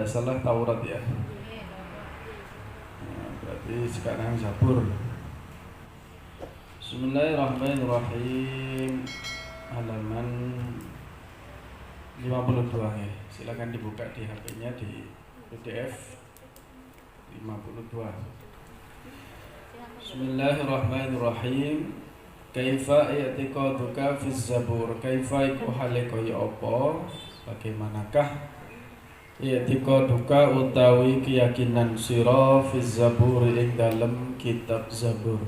tidak salah Taurat ya. Nah, berarti sekarang Zabur. Bismillahirrahmanirrahim. Halaman 52 ya. Silakan dibuka di HP-nya di PDF 52. Bismillahirrahmanirrahim. Kaifa i'tiqaduka fi Zabur? Kaifa iku hale kaya apa? Bagaimanakah i'tiqaduka utawi keyakinan sira fi Zabur ing dalem kitab Zabur?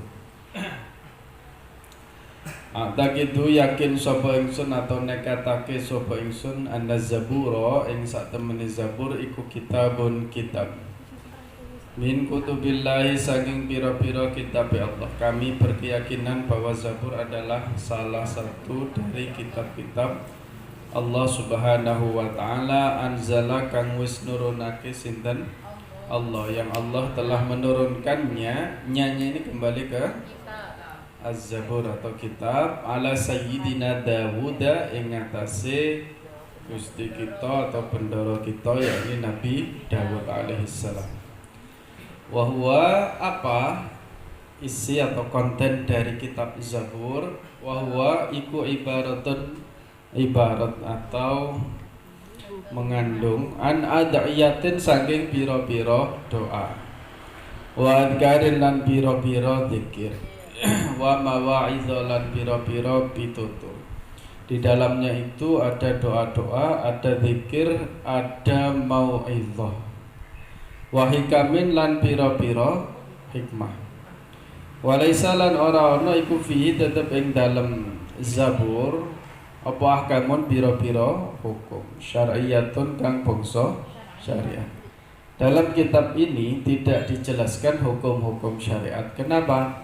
Atakidu yakin sapa ingsun atau nekatake sapa ingsun anna Zabura ing sak temene Zabur iku kitabun kitab min kutubillahi saking pira-pira kitab Allah. Kami berkeyakinan bahwa Zabur adalah salah satu dari kitab-kitab Allah Subhanahu wa taala anzala kang wis nurunake sinten Allah, yang Allah telah menurunkannya. Nyanyi ini kembali ke Az-Zabur atau kitab ala Sayyidina Dawud ing atase Gusti kita atau bendoro kita, yakni Nabi Dawud alaihissalam. Wahwa apa isi atau konten dari kitab Zabur? Wahwa iku ibaratun, ibarat atau mengandung an ad'iyatin saking pira-pira doa, wa adkarin lan pira-pira zikir, wa mawa'idha lan pira-pira pitutur. Di dalamnya itu ada doa-doa, ada zikir, ada mau'idhah, wa hikamin lan pira-pira hikmah. Walaisa lan ora ana iku fihi tetep ing dalem Zabur apa ahkamun pira-pira hukum syar'iyyatun kang bangsa syariat. Dalam kitab ini tidak dijelaskan hukum-hukum syariat. Kenapa?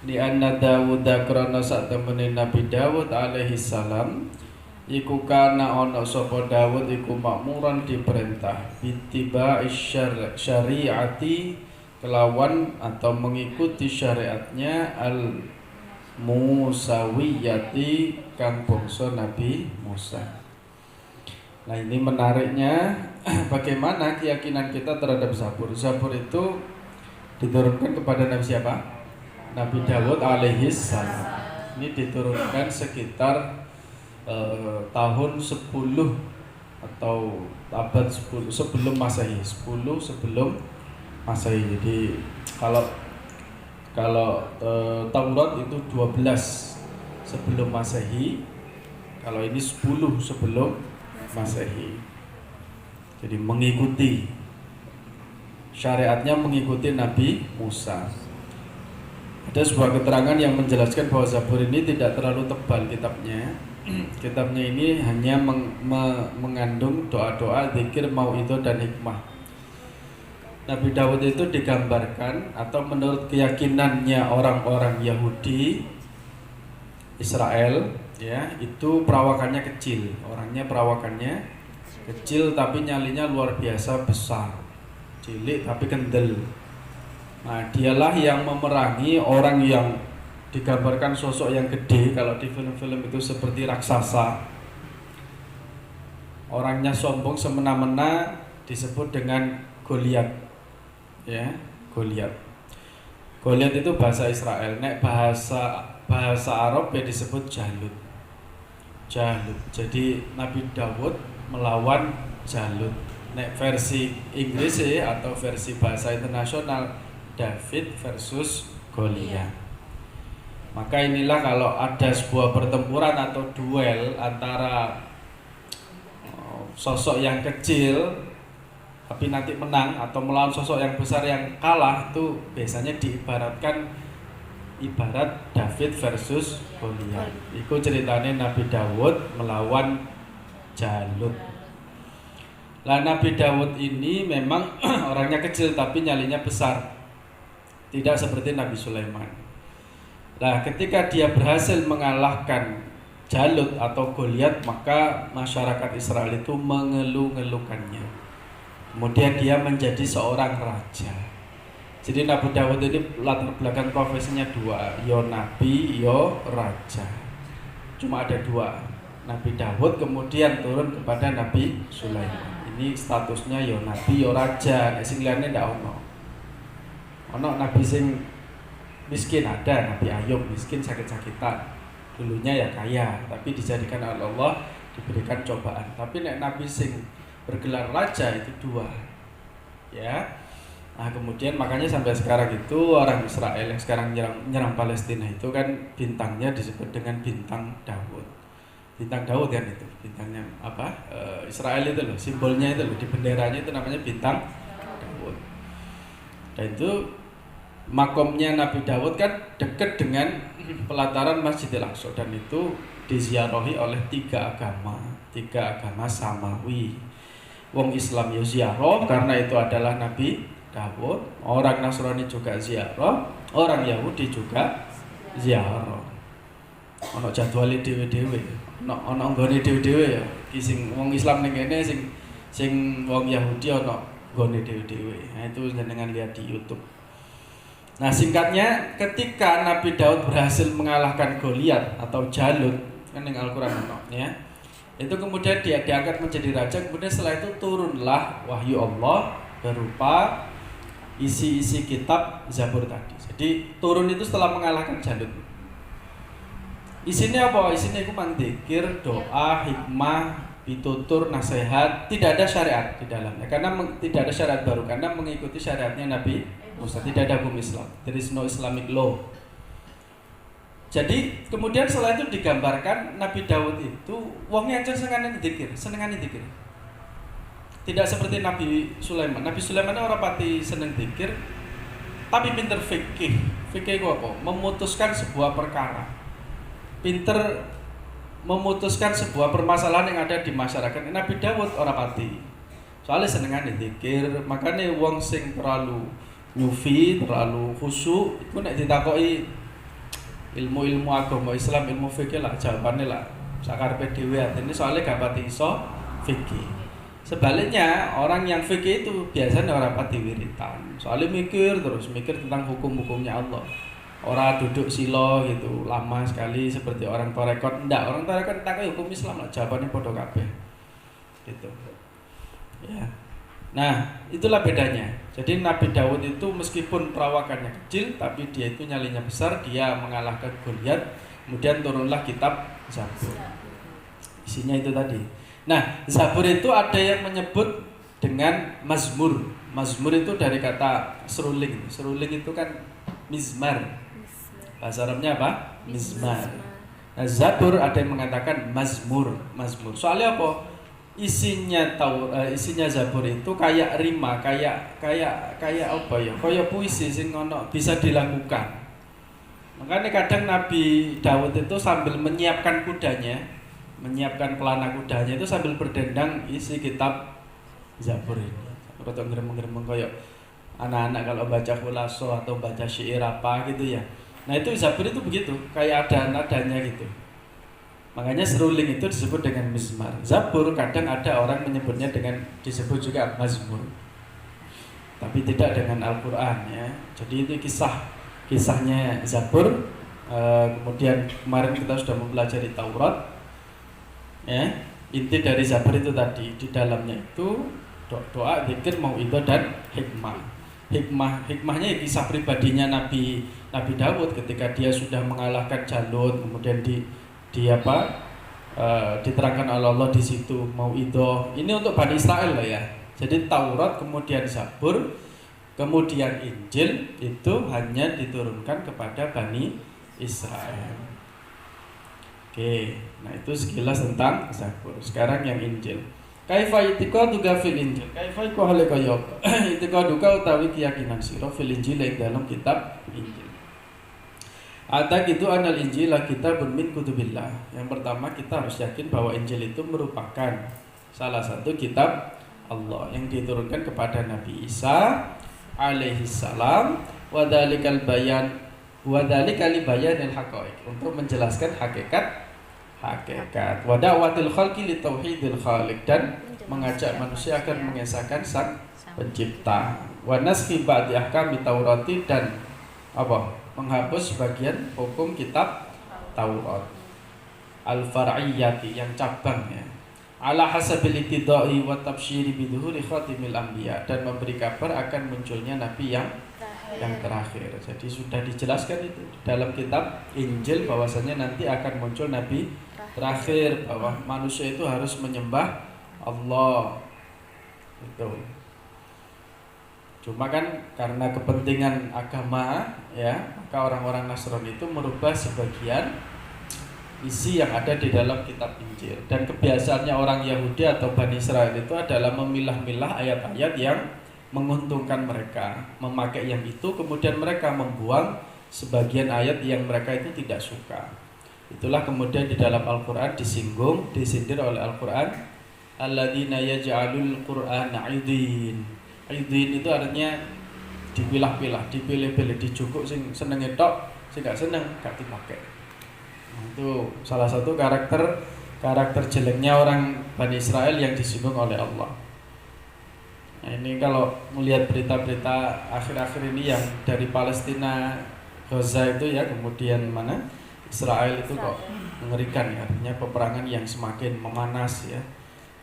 Di anna Dawud krana sak temene Nabi Dawud alaihi salam iku kana ana sapa Dawud iku makmuran diperintah bittiba syariati kelawan atau mengikuti syariatnya al Musawiyati kang bangsa Nabi Musa. Nah, ini menariknya bagaimana keyakinan kita terhadap Zabur. Zabur itu diturunkan kepada Nabi siapa? Nabi Dawud alaihis salam. Ini diturunkan sekitar tahun 10 atau abad 10 sebelum Masehi, 10 sebelum Masehi. Jadi kalau Taurat itu 12 sebelum Masehi, kalau ini 10 sebelum Masehi. Jadi mengikuti syariatnya, mengikuti Nabi Musa. Ada sebuah keterangan yang menjelaskan bahwa Zabur ini tidak terlalu tebal kitabnya. Kitabnya ini hanya mengandung doa-doa, zikir, mau'idhah dan hikmah. Nabi Dawud itu digambarkan atau menurut keyakinannya orang-orang Yahudi Israel ya, itu perawakannya kecil, orangnya perawakannya kecil tapi nyalinya luar biasa besar, cilik tapi kendel. Nah, dialah yang memerangi orang yang digambarkan sosok yang gede. Kalau di film-film itu seperti raksasa, orangnya sombong semena-mena, disebut dengan Goliat. Ya, Goliat. Goliat itu bahasa Israel. Nek bahasa Arab ya disebut Jalut. Jalut. Jadi Nabi Dawud melawan Jalut. Nek versi Inggris ya, atau versi bahasa internasional, David versus Goliat. Maka inilah kalau ada sebuah pertempuran atau duel antara sosok yang kecil tapi nanti menang atau melawan sosok yang besar yang kalah, itu biasanya diibaratkan ibarat David versus Goliat. Itu ceritanya Nabi Dawud melawan Jalut. Lah Nabi Dawud ini memang orangnya kecil tapi nyalinya besar. Tidak seperti Nabi Sulaiman. Nah, ketika dia berhasil mengalahkan Jalut atau Goliat, maka masyarakat Israel itu mengeluh-ngeluhkannya. Kemudian dia menjadi seorang raja. Jadi Nabi Dawud ini latar belakang profesinya dua, yo nabi, yo raja. Cuma ada dua, Nabi Dawud kemudian turun kepada Nabi Sulaiman. ini statusnya ya nabi ya raja, nek sing liyane ndak ono. Ono nabi sing miskin ada, Nabi Ayub miskin sakit-sakitan. Dulunya ya kaya, tapi dijadikan oleh Allah diberikan cobaan. Tapi nek nabi sing bergelar raja itu 2. Ya. Nah, kemudian makanya sampai sekarang itu orang Israel yang sekarang nyerang Palestina itu kan bintangnya disebut dengan bintang Daud. Bintang Daud kan itu, bintangnya apa? Israel itu loh, simbolnya itu loh, di benderanya itu namanya bintang Daud. Dan itu makomnya Nabi Daud kan dekat dengan pelataran Masjidil Aqsa dan itu diziarahi oleh 3 agama samawi. Wong Islam ya ziarah karena itu adalah Nabi Daud, orang Nasrani juga ziarah, orang Yahudi juga ziarah. Ono jadwale dhewe-dhewe, ono nggone dhewe-dhewe ya. Iki sing wong Islam ning kene sing wong Yahudi ono nggone dhewe-dhewe. Nah, itu jenengan lihat di YouTube. Nah, singkatnya ketika Nabi Daud berhasil mengalahkan Goliat atau Jalut, kan ning Al-Qur'an ono ya. Itu kemudian dia diangkat menjadi raja, kemudian setelah itu turunlah wahyu Allah berupa isi-isi kitab Zabur tadi. Jadi turun itu setelah mengalahkan Jalut. Isinya apa? Isinya itu dzikir, doa, hikmah, pitutur, nasihat. Tidak ada syariat di dalamnya. Karena tidak ada syariat baru karena mengikuti syariatnya Nabi Musa. Tidak ada hukum Islam. There is no Islamic law. Jadi kemudian setelah itu digambarkan Nabi Daud itu wongnya aja senengane dzikir. Tidak seperti Nabi Sulaiman. Nabi Sulaiman orang pati seneng dzikir, tapi pinter fikih. Fikih itu apa? Memutuskan sebuah perkara. Pinter memutuskan sebuah permasalahan yang ada di masyarakat. Nabi Daud orang pati. Soalnya senengane dzikir, makanya wong sing terlalu nyufi, terlalu khusyuk, itu nek ditakoki ilmu-ilmu agama Islam, ilmu fikih lah jawabannya lah sakarepe dhewe atene soalnya gak pati iso fikih. Sebaliknya orang yang fikih itu biasanya orang pati wiritan. Soalnya mikir tentang hukum-hukumnya Allah. Orang duduk silo gitu lama sekali seperti orang tarekat. Enggak, orang tarekat tak hukum Islam lah jawabannya podo kabeh. Gitu. Ya. Nah, itulah bedanya. Jadi Nabi Daud itu meskipun perawakannya kecil tapi dia itu nyalinya besar, dia mengalahkan Goliat. Kemudian turunlah kitab Zabur. Isinya itu tadi. Nah, Zabur itu ada yang menyebut dengan mazmur. Mazmur itu dari kata seruling. Seruling itu kan mizmar. Bahasa Arabnya apa? Mizmar. Nah, Zabur ada yang mengatakan mazmur. Soalnya apa? Isinya Zabur itu kayak rima, kayak apa ya? Kayak puisi sing ono bisa dilakukan. Makanya kadang Nabi Daud itu sambil menyiapkan kudanya, menyiapkan pelana kudanya itu sambil berdendang isi kitab Zabur ini. Atau ngeremeng-ngeremeng kayak anak-anak kalau baca khulaso atau baca syair apa gitu ya. Nah itu Zabur itu begitu, kayak ada nadanya gitu. Makanya seruling itu disebut dengan mizmar. Zabur kadang ada orang menyebutnya dengan disebut juga mazmur. Tapi tidak dengan Al-Qur'an ya. Jadi itu kisahnya Zabur. Kemudian kemarin kita sudah mempelajari Taurat. Ya, inti dari Zabur itu tadi di dalamnya itu doa, zikir, mauidhah dan hikmah. Hikmahnya kisah pribadinya Nabi Daud ketika dia sudah mengalahkan Jalut, kemudian diterangkan oleh Allah di situ mauidhah. Ini untuk Bani Israel lah ya. Jadi Taurat, kemudian Zabur, kemudian Injil itu hanya diturunkan kepada Bani Israel. Oke, nah itu sekilas tentang Zabur. Sekarang yang Injil. Kaifa itiqaduka fil Injil? Kaifa iku hale kaya apa? Itiqaduka utawi keyakinan sira fil Injil ing dalam kitab Injil. Ada gitu anal Injil kitabun min kutubillah. Yang pertama kita harus yakin bahwa Injil itu merupakan salah satu kitab Allah yang diturunkan kepada Nabi Isa alaihi salam wa dzalikal bayan wa dzalika li bayanil haqaiq, untuk menjelaskan hakikat wa da'watil khalqi li tauhidil khaliq, dan mengajak manusia akan mengesahkan sang pencipta, wa naskhi ba'di ahkami taurati, dan menghapus sebagian hukum kitab Taurat al-far'iyyati yang cabang ya. ala hasabil iktidai wa tabsyiri biduhuri khatimil anbiya, dan memberi kabar akan munculnya nabi yang terakhir. Jadi sudah dijelaskan itu dalam kitab Injil bahwasanya nanti akan muncul nabi terakhir, bahwa manusia itu harus menyembah Allah. Itu. Cuma kan karena kepentingan agama ya, maka orang-orang Nasrani itu merubah sebagian isi yang ada di dalam kitab Injil. Dan kebiasaannya orang Yahudi atau Bani Israel itu adalah memilah-milah ayat-ayat yang menguntungkan mereka, memakai yang itu, kemudian mereka membuang sebagian ayat yang mereka itu tidak suka. Itulah kemudian di dalam Al-Quran disindir oleh Al-Quran, alladzina yaj'alul qur'ana 'idin. 'Idin itu artinya dipilah-pilah, dipilih-pilih, dijukuk, sing seneng tok, sing gak seneng gak dipakai. Itu salah satu karakter jeleknya orang Bani Israel yang disinggung oleh Allah. Nah, ini kalau melihat berita-berita akhir-akhir ini yang dari Palestina, Gaza itu ya, kemudian mana Israel itu kok mengerikan ya, artinya peperangan yang semakin memanas ya,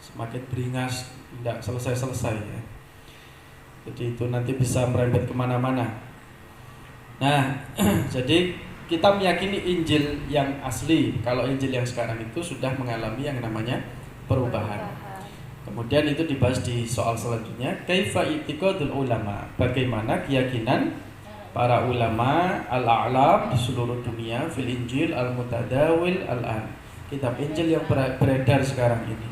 semakin beringas, tidak selesai-selesai ya. Jadi itu nanti bisa merembet kemana-mana. Nah, jadi kita meyakini Injil yang asli. Kalau Injil yang sekarang itu sudah mengalami yang namanya perubahan. Kemudian itu dibahas di soal selanjutnya, kaifa i'tiqadul ulama, bagaimana keyakinan para ulama al-a'lam di seluruh dunia fil Injil al-mutadawil al-an, kitab Injil yang beredar sekarang ini.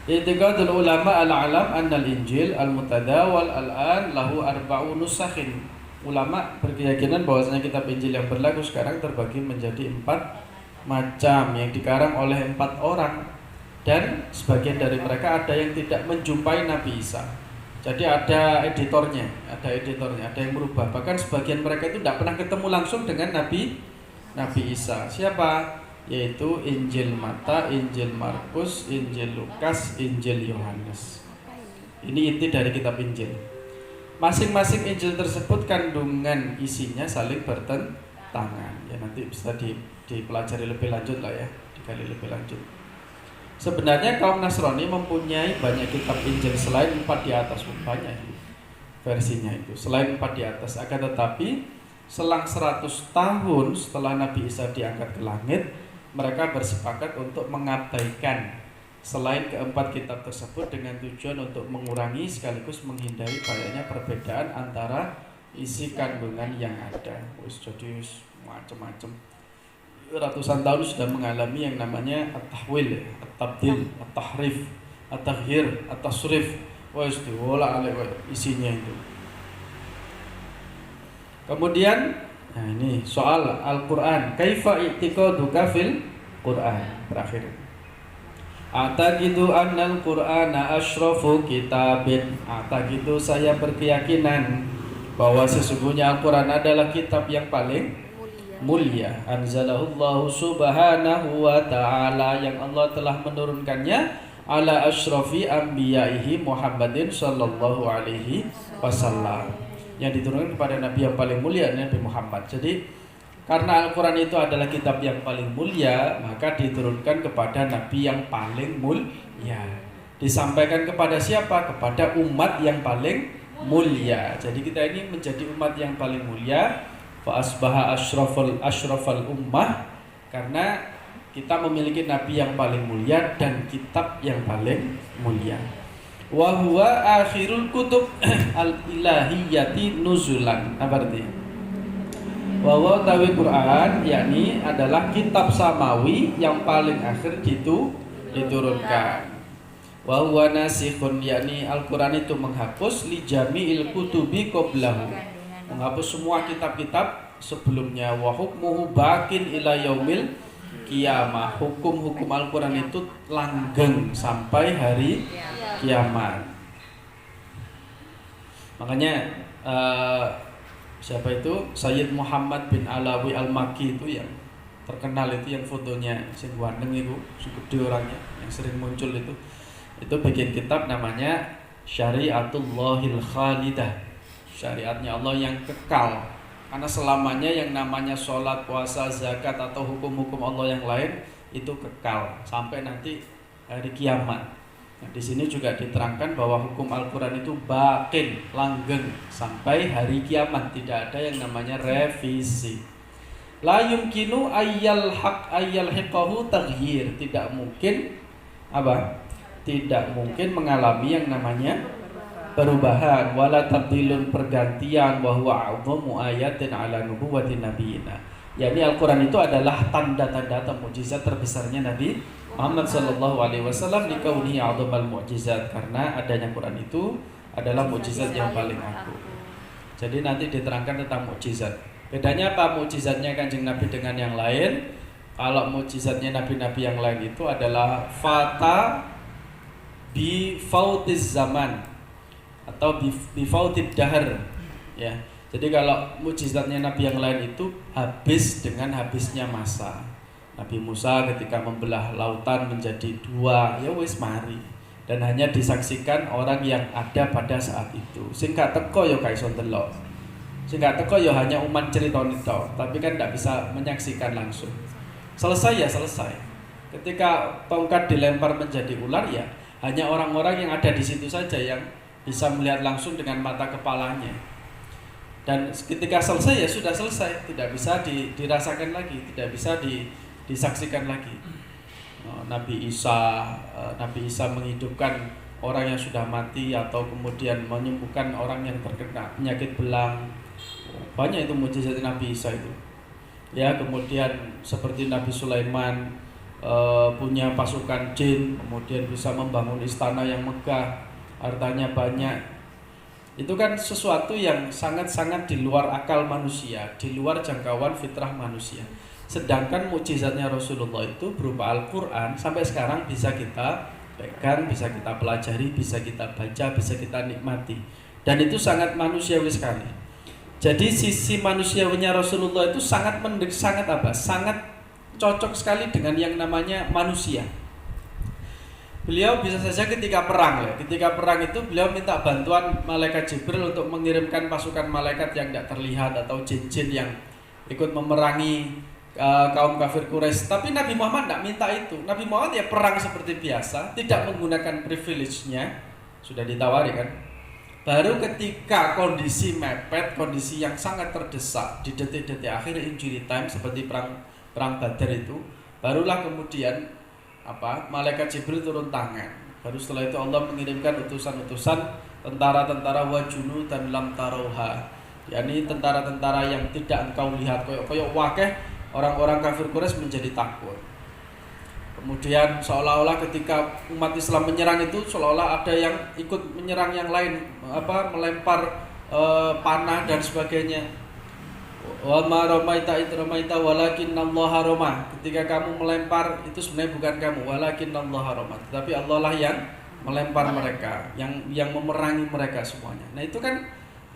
I'tiqadul ulama al-a'lam annal Injil al-mutadawal al-an lahu arba'u nusakhin. Ulama berkeyakinan bahwasanya kitab Injil yang berlaku sekarang terbagi menjadi 4 macam yang dikarang oleh 4 orang, dan sebagian dari mereka ada yang tidak menjumpai Nabi Isa. Jadi ada editornya, ada yang merubah. Bahkan sebagian mereka itu tidak pernah ketemu langsung dengan Nabi Isa. Siapa? Yaitu Injil Mata, Injil Markus, Injil Lukas, Injil Yohanes. Ini inti dari kitab Injil. Masing-masing Injil tersebut kandungan isinya saling bertentangan. Ya nanti bisa dipelajari lebih lanjut lah ya, digali lebih lanjut. Sebenarnya kaum Nasrani mempunyai banyak kitab Injil selain 4 di atas, banyak versinya itu selain 4 di atas. Akan tetapi selang 100 tahun setelah Nabi Isa diangkat ke langit, mereka bersepakat untuk mengabaikan selain keempat kitab tersebut dengan tujuan untuk mengurangi sekaligus menghindari banyaknya perbedaan antara isi kandungan yang ada. Jadi macam-macam. Ratusan tahun sudah mengalami yang namanya at-tahwil, at-tabdil, at-tahrif, at-taghyir, at-tasrif. Wes diolak-alik isinya itu. Kemudian nah ini soal Al-Qur'an, kaifa i'tiqaduka fil Qur'an, terakhir. Ataqidu annal Qur'ana asyrafu kitabin. Ataqidu, saya berkeyakinan bahwa sesungguhnya Al-Qur'an adalah kitab yang paling mulia. Anzalahullahu subhanahu wa ta'ala, yang Allah telah menurunkannya ala asyrafi anbiya'ihi Muhammadin sallallahu alaihi wasallam, yang diturunkan kepada Nabi yang paling mulia, Nabi Muhammad. Jadi karena Al-Quran itu adalah kitab yang paling mulia, maka diturunkan kepada Nabi yang paling mulia. Disampaikan kepada siapa? Kepada umat yang paling mulia. Jadi kita ini menjadi umat yang paling mulia. Fa asbaha asyrafal ummah, karena kita memiliki Nabi yang paling mulia dan kitab yang paling mulia. Wa huwa akhirul kutub al-ilahiyyati nuzulan. Apa artinya? Bahwa tawi Quran yakni adalah kitab samawi yang paling akhir diturunkan. Wa huwa nasikhun, yakni Al-Quran itu menghapus li jami'il kutubi qablahu, menghapus semua kitab-kitab sebelumnya. Wa hukmuhu baqin ila yaumil qiyamah, hukum-hukum Al-Quran itu langgeng sampai hari kiamat. Makanya siapa itu? Sayyid Muhammad bin Alawi Al-Makki itu yang terkenal, itu yang fotonya sing ganteng itu, gede orangnya, yang sering muncul itu bikin kitab namanya Syariatullahil Khalidah, syariatnya Allah yang kekal. Karena selamanya yang namanya sholat, puasa, zakat atau hukum-hukum Allah yang lain itu kekal sampai nanti hari kiamat. Nah, di sini juga diterangkan bahwa hukum Al-Quran itu baqin, langgeng sampai hari kiamat, tidak ada yang namanya revisi. La yumkinu ayyal hiqahu taghyir, tidak mungkin apa? Tidak mungkin mengalami yang namanya perubahan, wala tabdilun, pergantian, wa huwa a'dhamu ayatin ala nubuwwati nabiyina. Yani Al-Quran itu adalah tanda-tanda atau mukjizat terbesarnya Nabi Muhammad sallallahu alaihi wasallam, likaunihi a'dhamal mu'jizat, karena adanya Quran itu adalah mukjizat yang paling agung. Jadi nanti diterangkan tentang mukjizat. Bedanya apa mukjizatnya Kanjeng Nabi dengan yang lain? Kalau mukjizatnya nabi-nabi yang lain itu adalah fata bi fautiz zaman atau bi fautid dahar, ya. Jadi kalau mukjizatnya nabi yang lain itu habis dengan habisnya masa. Nabi Musa ketika membelah lautan menjadi dua, ya wis mari, dan hanya disaksikan orang yang ada pada saat itu. Sing gak teko ya gak iso ndelok. Sing gak teko ya hanya umat cerita tok, tapi kan tidak bisa menyaksikan langsung. Selesai ya selesai. Ketika tongkat dilempar menjadi ular, ya hanya orang-orang yang ada di situ saja yang bisa melihat langsung dengan mata kepalanya. Dan ketika selesai ya sudah selesai, tidak bisa dirasakan lagi, tidak bisa disaksikan lagi. Nabi Isa menghidupkan orang yang sudah mati, atau kemudian menyembuhkan orang yang terkena penyakit belang. Banyak itu mukjizat Nabi Isa itu. Ya, kemudian seperti Nabi Sulaiman punya pasukan jin, kemudian bisa membangun istana yang megah, hartanya banyak. Itu kan sesuatu yang sangat-sangat di luar akal manusia, di luar jangkauan fitrah manusia. Sedangkan mukjizatnya Rasulullah itu berupa Al-Quran, sampai sekarang bisa kita pegang, bisa kita pelajari, bisa kita baca, bisa kita nikmati. Dan itu sangat manusiawi sekali. Jadi sisi manusiawinya Rasulullah itu sangat cocok sekali dengan yang namanya manusia. Beliau bisa saja ketika perang itu beliau minta bantuan malaikat Jibril untuk mengirimkan pasukan malaikat yang tidak terlihat atau jin-jin yang ikut memerangi kaum kafir Quraisy. Tapi Nabi Muhammad tidak minta itu. Nabi Muhammad ya perang seperti biasa, tidak menggunakan privilege-nya. Sudah ditawari kan. Baru ketika kondisi mepet, kondisi yang sangat terdesak di detik-detik akhir injury time seperti perang Badar itu, barulah kemudian malaikat Jibril turun tangan. Baru setelah itu Allah mengirimkan utusan-utusan tentara-tentara wajunu dan lam tarauha, yakni tentara-tentara yang tidak engkau lihat, koyok wakeh orang-orang kafir Quraisy menjadi takut. Kemudian seolah-olah ketika umat Islam menyerang itu seolah-olah ada yang ikut menyerang yang lain, melempar panah dan sebagainya. Wa ma ramaita id ramaita walakinnallaha rama. Ketika kamu melempar itu sebenarnya bukan kamu, walakinnallaha rama. Tetapi Allah lah yang melempar mereka, yang memerangi mereka semuanya. Nah, itu kan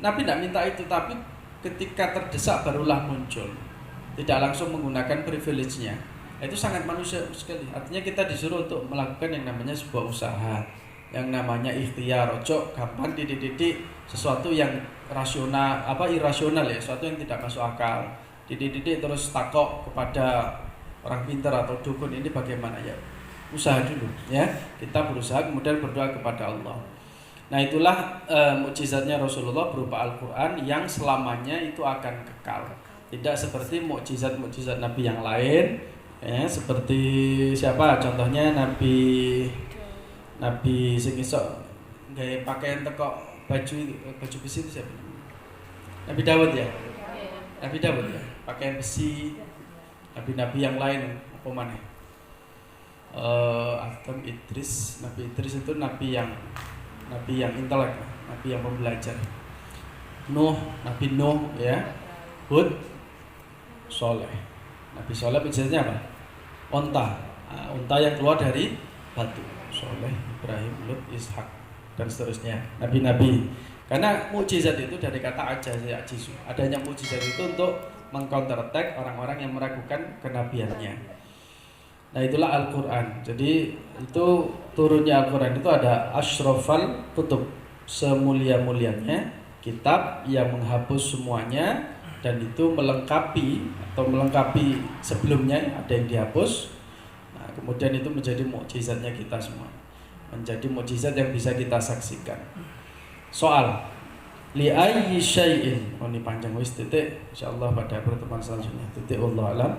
Nabi tidak minta itu, tapi ketika terdesak barulah muncul. Tidak langsung menggunakan privilege-nya. Itu sangat manusia sekali. Artinya kita disuruh untuk melakukan yang namanya sebuah usaha, yang namanya ikhtiar. Ojo gampang dididik sesuatu yang rasional, irasional ya, sesuatu yang tidak masuk akal. Dididik terus takok kepada orang pintar atau dukun, ini bagaimana ya? Usaha dulu ya. Kita berusaha kemudian berdoa kepada Allah. Nah, itulah mukjizatnya Rasulullah berupa Al-Quran yang selamanya itu akan kekal. Tidak seperti mukjizat-mukjizat Nabi yang lain, ya, seperti siapa? Contohnya Nabi sing iso gawe pakaian teko baju besi itu siapa? Nabi Dawud ya. Nabi Dawud ya, pakaian besi. Nabi-nabi yang lain apa maneh? Adam, Idris. Nabi Idris itu nabi yang intelek, nabi yang pembelajar. Nabi Nuh ya. Hud, Soleh. Nabi Soleh biasanya apa? Unta yang keluar dari batu. Soleh, Ibrahim, Lut, Ishak, dan seterusnya. Nabi-nabi. Karena mukjizat itu dari kata ajizu. Adanya mukjizat itu untuk meng-counter attack orang-orang yang meragukan kenabiannya. Nah, itulah Al-Quran. Jadi itu turunnya Al-Quran itu ada asyrafal kutub, semulia-mulianya kitab yang menghapus semuanya, dan itu melengkapi sebelumnya ada yang dihapus. Nah, kemudian itu menjadi mukjizatnya kita semua. menjadi mukjizat yang bisa kita saksikan. Soal li ayyi syai'in, ini panjang wis titik, insyaallah pada pertemuan selanjutnya. Titik wallahu alam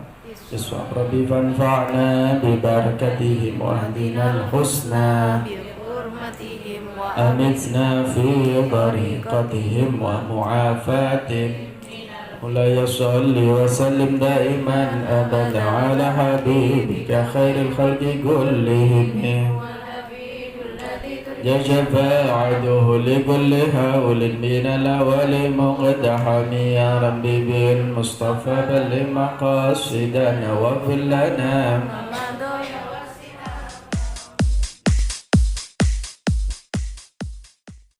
bisawab. Rabbi fanfa'na bi barakatihim wa hadinal husna bi hurmatihim wa amitna fi tariqatihim wa mu'afatihim. مولاي صل وسلم دائما أبدا على حبيبك خير الخلق كلهم شفاعته لكل هول من الأول مقدحم يا ربي بالمصطفى بل مقاصدنا واغفر لنا